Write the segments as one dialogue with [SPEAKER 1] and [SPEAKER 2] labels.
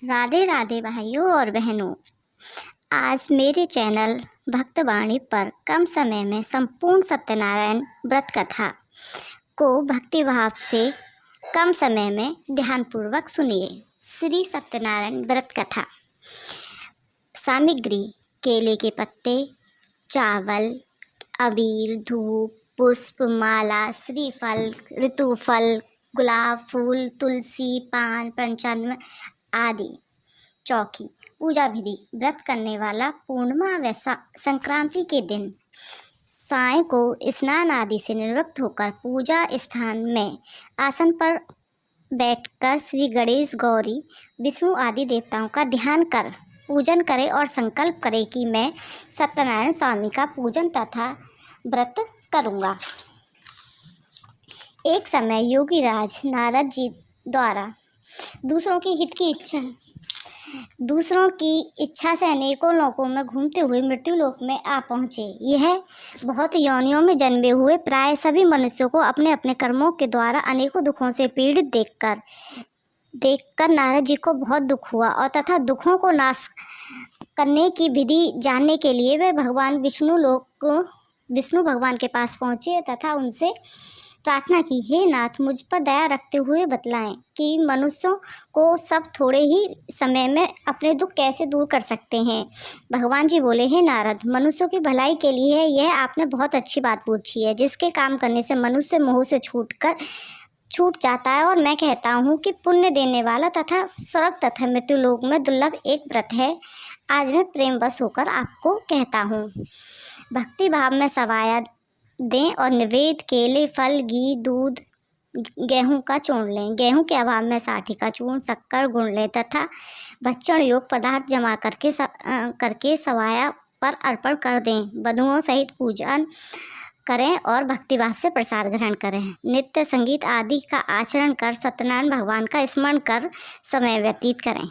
[SPEAKER 1] राधे राधे भाइयों और बहनों। आज मेरे चैनल भक्तवाणी पर कम समय में संपूर्ण सत्यनारायण व्रत कथा को भक्तिभाव से कम समय में ध्यानपूर्वक सुनिए। श्री सत्यनारायण व्रत कथा। सामग्री: केले के पत्ते, चावल, अबीर, धूप, पुष्प, माला, श्रीफल, ऋतुफल, गुलाब फूल, तुलसी, पान, पंचामृत आदि। चौकी: पूजा विधि: व्रत करने वाला पूर्णिमा व संक्रांति के दिन साय को स्नान आदि से निवृत्त होकर पूजा स्थान में आसन पर बैठकर श्री गणेश, गौरी, विष्णु आदि देवताओं का ध्यान कर पूजन करे और संकल्प करे कि मैं सत्यनारायण स्वामी का पूजन तथा व्रत करूँगा। एक समय योगी राज नारद जी द्वारा दूसरों की इच्छा से अनेकों लोकों में घूमते हुए मृत्यु लोक में आ पहुँचे। यह बहुत योनियों में जन्मे हुए प्राय सभी मनुष्यों को अपने अपने कर्मों के द्वारा अनेकों दुखों से पीड़ित देखकर नारद जी को बहुत दुख हुआ और तथा दुखों को नाश करने की विधि जानने के लिए वे भगवान विष्णु भगवान के पास पहुँचे तथा उनसे प्रार्थना की, हे नाथ, मुझ पर दया रखते हुए बतलाएं कि मनुष्यों को सब थोड़े ही समय में अपने दुख कैसे दूर कर सकते हैं। भगवान जी बोले, हे नारद, मनुष्यों की भलाई के लिए है, यह आपने बहुत अच्छी बात पूछी है, जिसके काम करने से मनुष्य मोह से छूट जाता है। और मैं कहता हूँ कि पुण्य देने वाला तथा स्वर्ग तथा मृत्यु लोक में दुर्लभ एक व्रत है। आज मैं प्रेमवश होकर आपको कहता हूँ। भक्ति भाव में सवाया दें और निवेद, केले, फल, घी, दूध, गेहूं का चूर्ण लें। गेहूं के अभाव में साठी का चूर्ण, शक्कर, गुड़ लें तथा भक्षण योग पदार्थ जमा करके सवाया पर अर्पण कर दें। वधुओं सहित पूजन करें और भक्तिभाव से प्रसाद ग्रहण करें। नृत्य, संगीत आदि का आचरण कर सत्यनारायण भगवान का स्मरण कर समय व्यतीत करें।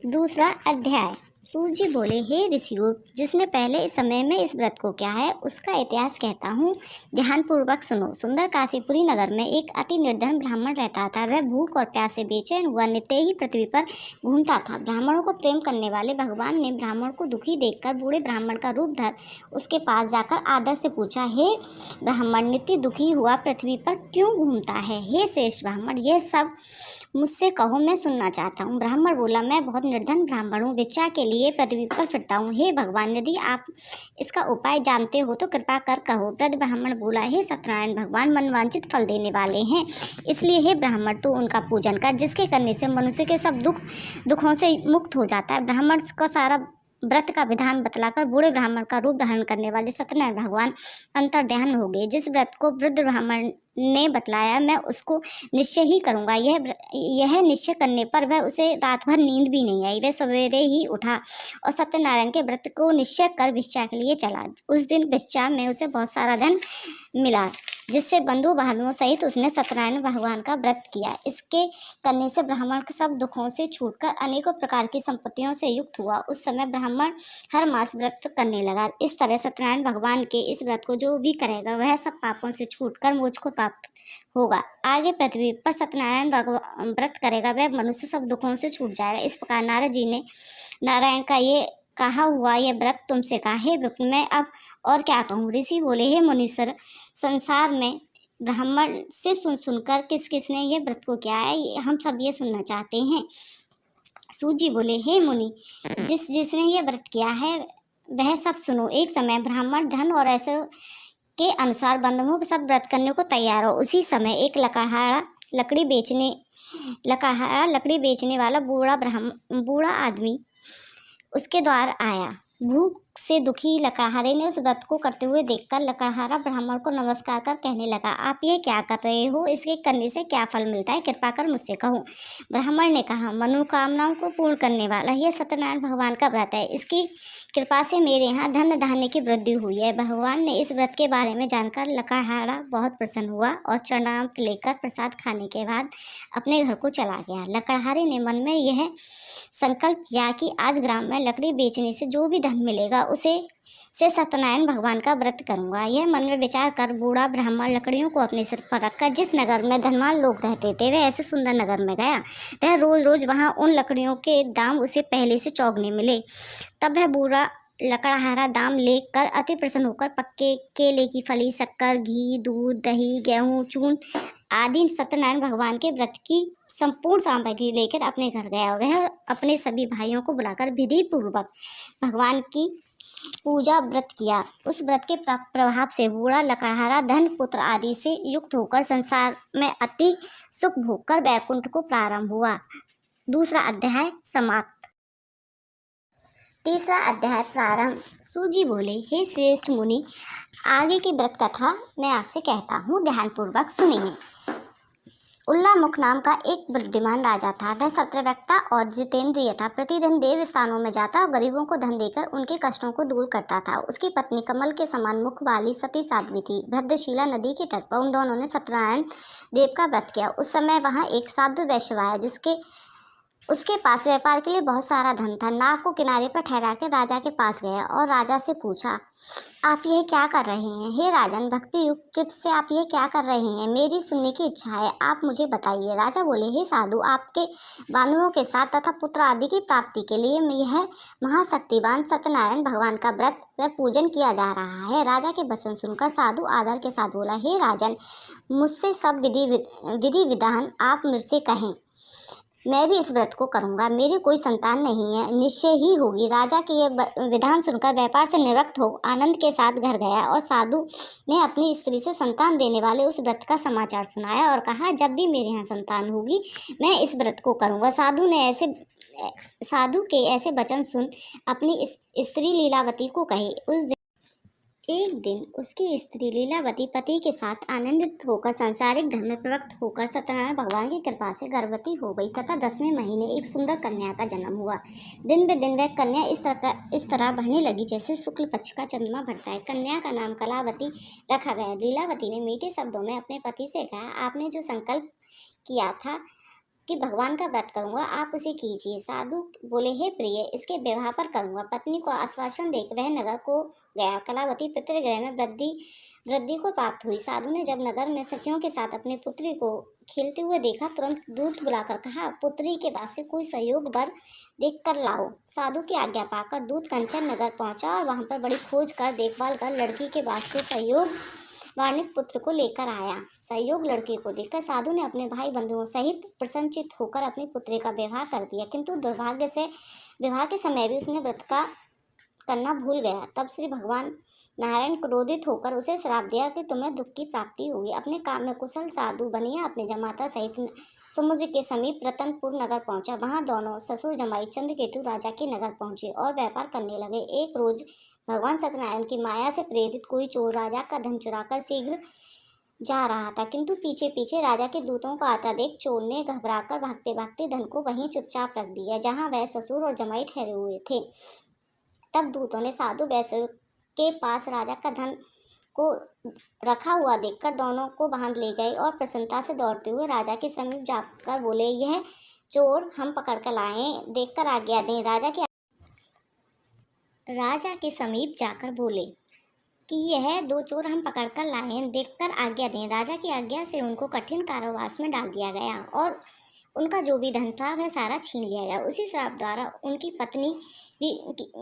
[SPEAKER 1] दूसरा अध्याय। सूत जी बोले, हे ऋषियों, जिसने पहले इस समय में इस व्रत को किया है उसका इतिहास कहता हूँ, ध्यानपूर्वक सुनो। सुंदर काशीपुरी नगर में एक अति निर्धन ब्राह्मण रहता था। वह भूख और प्यास से बेचैन हुआ नित्य ही पृथ्वी पर घूमता था। ब्राह्मणों को प्रेम करने वाले भगवान ने ब्राह्मण को दुखी देखकर बूढ़े ब्राह्मण का रूप धर उसके पास जाकर आदर से पूछा, हे ब्राह्मण, नित्य दुखी हुआ पृथ्वी पर क्यों घूमता है? हे श्रेष्ठ ब्राह्मण, यह सब मुझसे कहो, मैं सुनना चाहता हूँ। ब्राह्मण बोला, मैं बहुत निर्धन ब्राह्मण हूँ, भिक्षा के लिए पृथ्वी पर फिरता हूँ। हे भगवान, यदि आप इसका उपाय जानते हो तो कृपा कर कहो। वृद्ध ब्राह्मण बोला, हे सत्यनारायण भगवान मनवांचित फल देने वाले हैं, इसलिए हे ब्राह्मण, तू उनका पूजन कर, जिसके करने से मनुष्य के सब दुखों से मुक्त हो जाता है। ब्राह्मण का सारा व्रत का विधान बतलाकर बूढ़े ब्राह्मण का रूप धारण करने वाले सत्यनारायण भगवान अंतर्ध्यान हो गए। जिस व्रत को वृद्ध ब्राह्मण ने बतलाया मैं उसको निश्चय ही करूँगा। यह निश्चय करने पर वह उसे रात भर नींद भी नहीं आई। वह सवेरे ही उठा और सत्यनारायण के व्रत को निश्चय कर भिक्षा के लिए चला। उस दिन भिक्षा में उसे बहुत सारा धन मिला, जिससे बंधु बांधवों सहित उसने सत्यनारायण भगवान का व्रत किया। इसके करने से ब्राह्मण सब दुखों से छूटकर अनेकों प्रकार की संपत्तियों से युक्त हुआ। उस समय ब्राह्मण हर मास व्रत करने लगा। इस तरह सत्यनारायण भगवान के इस व्रत को जो भी करेगा वह सब पापों से छूटकर मोक्ष को प्राप्त होगा। आगे पृथ्वी पर सत्यनारायण व्रत करेगा वह मनुष्य सब दुखों से छूट जाएगा। इस प्रकार नारद जी ने नारायण का ये कहा हुआ यह व्रत तुमसे कहा। हे विप्र, मैं अब और क्या कहूँ? ऋषि बोले, हे मुनीश्वर, संसार में ब्राह्मण से सुनकर किसने ये व्रत को किया है, हम सब ये सुनना चाहते हैं। सूत जी बोले, हे मुनि, जिसने ये व्रत किया है वह सब सुनो। एक समय ब्राह्मण धन और ऐसे के अनुसार बंधुओं के साथ व्रत करने को तैयार हो। उसी समय एक लकड़हारा लकड़ी बेचने वाला बूढ़ा आदमी उसके द्वार आया। भूख से दुखी लकड़हारे ने उस व्रत को करते हुए देखकर लकड़हारा ब्राह्मण को नमस्कार कर कहने लगा, आप ये क्या कर रहे हो? इसके करने से क्या फल मिलता है? कृपा कर मुझसे कहो। ब्राह्मण ने कहा, मनोकामनाओं को पूर्ण करने वाला यह सत्यनारायण भगवान का व्रत है। इसकी कृपा से मेरे यहाँ धन धान्य की वृद्धि हुई है। भगवान ने इस व्रत के बारे में जानकर लकड़हारा बहुत प्रसन्न हुआ और चरणामृत लेकर प्रसाद खाने के बाद अपने घर को चला गया। लकड़हारे ने मन में यह संकल्प किया कि आज ग्राम में लकड़ी बेचने से जो भी धन मिलेगा उसे से सत्यनारायण भगवान का व्रत करूंगा। यह मन में विचार कर बूढ़ा ब्राह्मण लकड़ियों को अपने सिर पर रखकर जिस नगर में धनवान लोग रहते थे वह ऐसे सुंदर नगर में गया। वह रोज रोज वहां उन लकड़ियों के दाम उसे पहले से चौगने मिले। तब वह बूढ़ा लकड़हारा दाम लेकर अति प्रसन्न होकर पक्के केले की फली, शक्कर, घी, दूध, दही, गेहूं, चून आदि सत्यनारायण भगवान के व्रत की संपूर्ण सामग्री लेकर अपने घर गया। वह अपने सभी भाइयों को बुलाकर विधि पूर्वक भगवान की पूजा व्रत किया। उस व्रत के प्रभाव से बूढ़ा लकड़हारा धन, पुत्र आदि से युक्त होकर संसार में अति सुख भोग कर वैकुंठ को प्रारंभ हुआ। दूसरा अध्याय समाप्त। तीसरा अध्याय प्रारंभ। सूजी बोले, हे श्रेष्ठ मुनि, आगे की व्रत कथा मैं आपसे कहता हूँ, ध्यानपूर्वक सुनिए। उल्लामुख नाम का एक बुद्धिमान राजा था। वह सत्यवक्ता और जितेंद्रिय था। प्रतिदिन देव स्थानों में जाता और गरीबों को धन देकर उनके कष्टों को दूर करता था। उसकी पत्नी कमल के समान मुख वाली सती साध्वी थी। भद्रशिला नदी के तट पर उन दोनों ने सत्यनारायण देव का व्रत किया। उस समय वहां एक साधु वैश्य आया, उसके पास व्यापार के लिए बहुत सारा धन था। नाव को किनारे पर ठहरा कर राजा के पास गया और राजा से पूछा, आप यह क्या कर रहे हैं? हे राजन, भक्ति युक्त चित्त से आप यह क्या कर रहे हैं? मेरी सुनने की इच्छा है, आप मुझे बताइए। राजा बोले, हे साधु, आपके बांधवों के साथ तथा पुत्र आदि की प्राप्ति के लिए यह महाशक्तिवान सत्यनारायण भगवान का व्रत व पूजन किया जा रहा है। राजा के वचन सुनकर साधु आदर के साथ बोला, हे राजन, मुझसे सब विधि विधान आप मुझसे कहें, मैं भी इस व्रत को करूंगा। मेरी कोई संतान नहीं है, निश्चय ही होगी। राजा के ये विधान सुनकर व्यापार से निवृत्त हो आनंद के साथ घर गया और साधु ने अपनी स्त्री से संतान देने वाले उस व्रत का समाचार सुनाया और कहा, जब भी मेरे यहाँ संतान होगी मैं इस व्रत को करूंगा। साधु के ऐसे वचन सुन अपनी स्त्री लीलावती को कहे। एक दिन उसकी स्त्री लीलावती पति के साथ आनंदित होकर सांसारिक धर्म में प्रवृत्त होकर सत्यनारायण भगवान की कृपा से गर्भवती हो गई तथा 10वें महीने एक सुंदर कन्या का जन्म हुआ। दिन ब दिन वह कन्या इस तरह बढ़ने लगी जैसे शुक्ल पक्ष का चंद्रमा बढ़ता है। कन्या का नाम कलावती रखा गया। लीलावती ने मीठे शब्दों में अपने पति से कहा, आपने जो संकल्प किया था कि भगवान का व्रत करूंगा, आप उसे कीजिए। साधु बोले, हे प्रिय, इसके विवाह पर करूंगा। पत्नी को आश्वासन देकर वह नगर को गया। कलावती पितृगृह में वृद्धि को प्राप्त हुई। साधु ने जब नगर में सखियों के साथ अपनी पुत्री को खेलते हुए देखा, तुरंत दूत बुलाकर कहा, पुत्री के पास से कोई सहयोग वर देख कर लाओ। साधु की आज्ञा पाकर दूत कंचन नगर पहुंचा और वहां पर बड़ी खोज कर देखभाल कर लड़की के पास से सहयोग वार्णित पुत्र को लेकर आया। सहयोग लड़के को देखकर साधु ने अपने भाई बंधुओं सहित प्रसन्नचित होकर अपनी पुत्री का विवाह कर दिया, किंतु दुर्भाग्य से विवाह के समय भी उसने व्रत का करना भूल गया। तब श्री भगवान नारायण क्रोधित होकर उसे श्राप दिया कि तुम्हें दुख की प्राप्ति होगी। अपने काम में कुशल साधु बनिया अपने जमाता सहित समुद्र के समीप रतनपुर नगर पहुंचा। वहां दोनों ससुर जमाई चंद्रकेतु राजा के नगर पहुंचे और व्यापार करने लगे। एक रोज भगवान सत्यनारायण की माया से प्रेरित कोई चोर राजा का धन चुराकर शीघ्र जा रहा था, किंतु पीछे पीछे राजा के दूतों को आता देख चोर ने घबराकर भागते भागते धन को वहीं चुपचाप रख दिया जहां वह ससुर और जमाई ठहरे हुए थे। तब दूतों ने साधु वैश्य के पास राजा का धन को रखा हुआ देखकर दोनों को बांध ले गए और प्रसन्नता से दौड़ते हुए राजा के समीप जाकर बोले, यह चोर हम पकड़ कर लाए, देखकर आज्ञा दें। राजा के समीप जाकर बोले कि यह 2 चोर हम पकड़कर लाए हैं, देखकर आज्ञा दें। राजा की आज्ञा से उनको कठिन कारावास में डाल दिया गया और उनका जो भी धन था वह सारा छीन लिया गया। उसी श्राप द्वारा उनकी पत्नी भी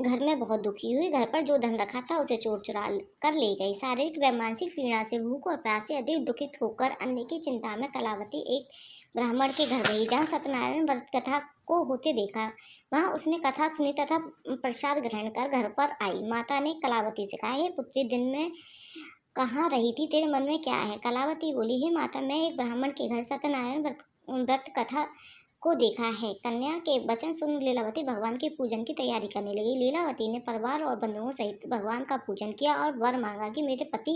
[SPEAKER 1] घर में बहुत दुखी हुई। घर पर जो धन रखा था उसे चोर चुरा कर ले गई। शारीरिक व मानसिक पीड़ा से भूख और प्यास से अधिक दुखित होकर अन्न की चिंता में कलावती एक ब्राह्मण के घर गई। जहाँ सत्यनारायण व्रत कथा को होते देखा, वहाँ उसने कथा सुनी तथा प्रसाद ग्रहण कर घर पर आई। माता ने कलावती से कहा, हे पुत्री, दिन में कहाँ रही थी? तेरे मन में क्या है? कलावती बोली, हे माता, मैं एक ब्राह्मण के घर सत्यनारायण व्रत कथा को देखा है। कन्या के वचन सुन लीलावती भगवान के पूजन की तैयारी करने लगी। लीलावती ने परिवार और बंधुओं सहित भगवान का पूजन किया और वर मांगा कि मेरे पति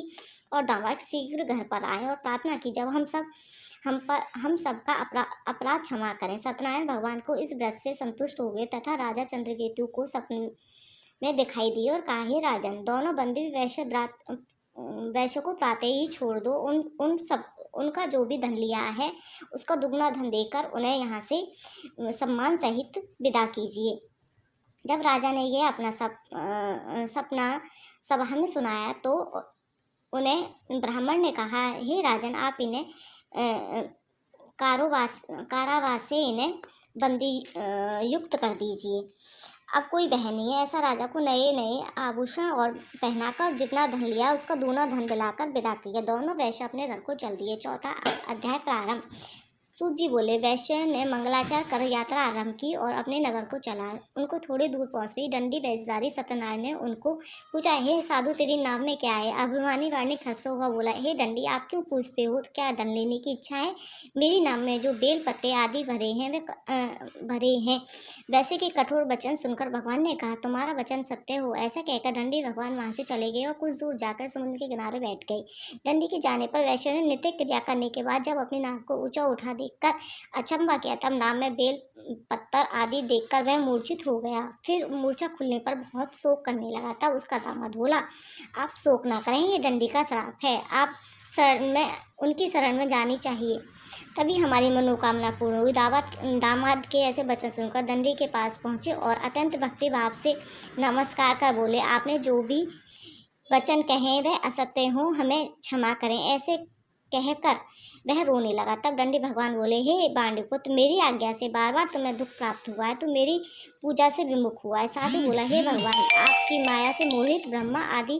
[SPEAKER 1] और दामाद शीघ्र घर पर आए और प्रार्थना की जब हम सबका अपराध क्षमा करें। सत्यनारायण भगवान को इस व्रत से संतुष्ट हो गए तथा राजा चंद्रकेतु को सपने में दिखाई दी और कहा, हे राजन, दोनों बंदी वैश्य को प्रातः ही छोड़ दो। उनका जो भी धन लिया है उसका दुगना धन देकर उन्हें यहाँ से सम्मान सहित विदा कीजिए। जब राजा ने यह अपना सपना सभा में सुनाया तो उन्हें ब्राह्मण ने कहा, हे राजन, आप इन्हें कारावास से इन्हें बंदी युक्त कर दीजिए। अब कोई वह नहीं है। ऐसा राजा को नए नए आभूषण और पहनाकर जितना धन लिया उसका दूना धन दिलाकर विदा किया। दोनों वैश्य अपने घर को चल दिए। चौथा अध्याय प्रारंभ। सूत जी बोले, वैश्य ने मंगलाचार कर यात्रा आरंभ की और अपने नगर को चला। उनको थोड़ी दूर पहुंचते दंडी वैश्यधारी सत्यनारायण ने उनको पूछा, हे साधु, तेरी नाव में क्या है? अभिमानी वाणी हंसता हुआ बोला, हे दंडी, आप क्यों पूछते हो? क्या धन लेने की इच्छा है? मेरी नाव में जो बेल पत्ते आदि भरे हैं। वैसे के कठोर वचन सुनकर भगवान ने कहा, तुम्हारा वचन सत्य हो। ऐसा कहकर दंडी भगवान वहां से चले गए और कुछ दूर जाकर समुद्र के किनारे बैठ गए। दंडी के जाने पर वैश्य ने नित्य क्रिया करने के बाद जब अपनी नाव को ऊंचा उठा देखकर अचंभा किया, तब नाव में बेल पत्तर आदि देखकर वह मूर्छित हो गया। फिर मूर्छा खुलने पर बहुत शोक करने लगा। तब उसका दामाद बोला, आप शोक ना करें, ये दंडी का श्राप है। आप उनकी शरण में जानी चाहिए, तभी हमारी मनोकामना पूर्ण हुई। दामाद के ऐसे वचन सुनकर दंडी के पास पहुंचे और अत्यंत भक्ति भाव से नमस्कार कर बोले, आपने जो भी वचन कहे वह असत्य हो, हमें क्षमा करें। ऐसे कहकर वह रोने लगा। तब दंडी भगवान बोले, हे बांडीपुत्र, मेरी आज्ञा से बार बार तुम्हें दुख प्राप्त हुआ है, तो मेरी पूजा से विमुख हुआ है। साधु बोला, हे भगवान, आपकी माया से मोहित ब्रह्मा आदि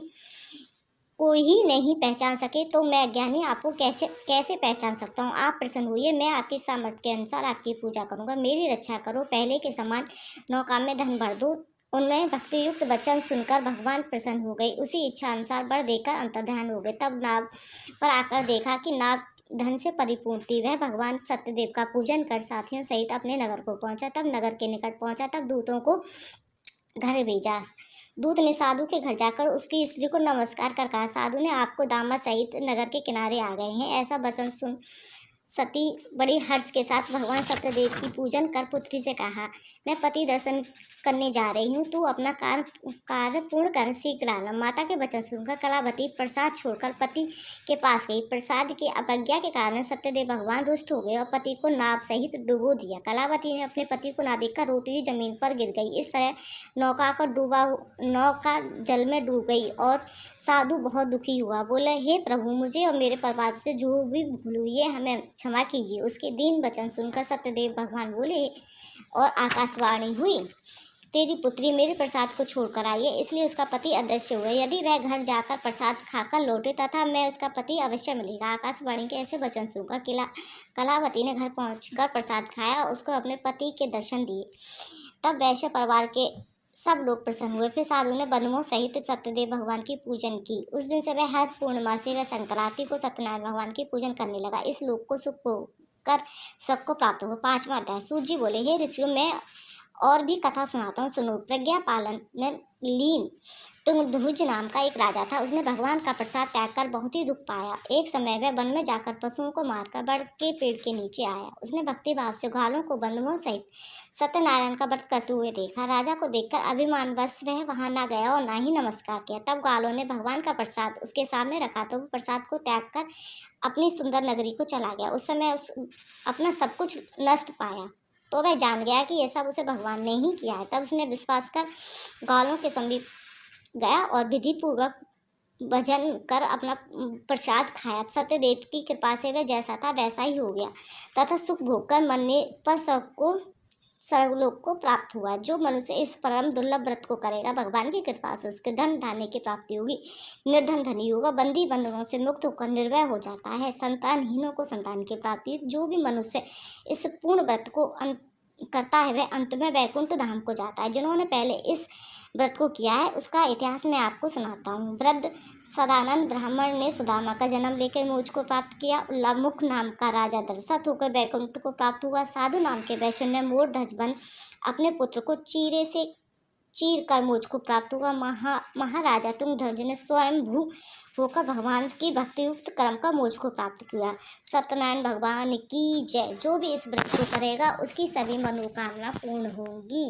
[SPEAKER 1] को ही नहीं पहचान सके तो मैं अज्ञानी आपको कैसे पहचान सकता हूँ? आप प्रसन्न हुई, मैं आपकी सामर्थ्य के अनुसार आपकी पूजा करूँगा। मेरी रक्षा करो, पहले के समान नौका में धन भर दो। उनमें भक्ति युक्त वचन सुनकर भगवान प्रसन्न हो गए। उसी इच्छा अनुसार वर देकर अंतर्ध्यान हो गए। तब नाव पर आकर देखा कि नाव धन से परिपूर्ण थी। वह भगवान सत्यदेव का पूजन कर साथियों सहित अपने नगर को पहुंचा। तब नगर के निकट पहुंचा, तब दूतों को घर भेजा। दूत ने साधु के घर जाकर उसकी स्त्री को नमस्कार कर कहा, साधु ने आपको दामाद सहित नगर के किनारे आ गए हैं। ऐसा वचन सुन सती बड़ी हर्ष के साथ भगवान सत्यदेव की पूजन कर पुत्री से कहा, मैं पति दर्शन करने जा रही हूँ, तू अपना कार्य पूर्ण कर शीघ्र आना। माता के वचन सुनकर कलावती प्रसाद छोड़कर पति के पास गई। प्रसाद की अवज्ञा के कारण सत्यदेव भगवान रुष्ट हो गए और पति को नाव सहित डुबो दिया। कलावती ने अपने पति को ना देखकर रोती हुई जमीन पर गिर गई। इस तरह नौका जल में डूब गई और साधु बहुत दुखी हुआ। बोला, हे प्रभु, मुझे और मेरे परिवार से जो भी भूल हुई है हमें क्षमा कीजिए। उसके दीन वचन सुनकर सत्यदेव भगवान बोले और आकाशवाणी हुई, तेरी पुत्री मेरे प्रसाद को छोड़कर आई है, इसलिए उसका पति अदृश्य हुआ। यदि वह घर जाकर प्रसाद खाकर लौटे तथा मैं उसका पति अवश्य मिलेगा। आकाशवाणी के ऐसे वचन सुनकर कलावती ने घर पहुंचकर प्रसाद खाया और उसको अपने पति के दर्शन दिए। तब वैश्य परिवार के सब लोग प्रसन्न हुए। फिर साधु ने बंधुओं सहित सत्यदेव भगवान की पूजन की। उस दिन से वह हर पूर्णिमा से वह संक्रांति को सत्यनारायण भगवान की पूजन करने लगा। इस लोक को सुख कर सबको प्राप्त हुआ। 5वां अध्याय। सूत जी बोले, हे ऋषियों, मैं और भी कथा सुनाता हूँ, सुनो। प्रज्ञा पालन में लीन तुंगध्वज नाम का एक राजा था। उसने भगवान का प्रसाद त्याग कर बहुत ही दुख पाया। एक समय वह वन में जाकर पशुओं को मारकर बड़ के पेड़ के नीचे आया। उसने भक्ति भाव से ग्वालों को बंधुओं सहित सत्यनारायण का व्रत करते हुए देखा। राजा को देखकर अभिमानवश वह वहां न गया और ना ही नमस्कार किया। तब ग्वालों ने भगवान का प्रसाद उसके सामने रखा तो वो प्रसाद को त्याग कर अपनी सुंदर नगरी को चला गया। उस समय अपना सब कुछ नष्ट पाया तो वह जान गया कि यह सब उसे भगवान ने ही किया है। तब उसने विश्वास कर ग्वालों के समीप गया और विधि पूर्वक भजन कर अपना प्रसाद खाया। सत्यदेव की कृपा से वह जैसा था वैसा ही हो गया तथा सुख भोग कर मरने पर सर्वलोक को प्राप्त हुआ। जो मनुष्य इस परम दुर्लभ व्रत को करेगा, भगवान की कृपा से उसके धन धान्य की प्राप्ति होगी। निर्धन धनी होगा, बंदी बंधनों से मुक्त होकर निर्भय हो जाता है। संतानहीनों को संतान की प्राप्ति। जो भी मनुष्य इस पूर्ण व्रत को करता है वह अंत में वैकुंठ धाम को जाता है। जिन्होंने पहले इस व्रत को किया है उसका इतिहास मैं आपको सुनाता हूँ। वृद्ध सदानंद ब्राह्मण ने सुदामा का जन्म लेकर मोक्ष को प्राप्त किया। उल्लामुख नाम का राजा दशरथ होकर वैकुंठ को प्राप्त हुआ। साधु नाम के वैश्य ने मोर ध्वज बन अपने पुत्र को चीर कर मोक्ष को प्राप्त हुआ। महाराजा तुंगध्वज ने स्वयं भू होकर भगवान की भक्ति युक्त कर्म का मोक्ष को प्राप्त किया। सत्यनारायण भगवान की जय। जो भी इस व्रत को करेगा उसकी सभी मनोकामना पूर्ण होंगी।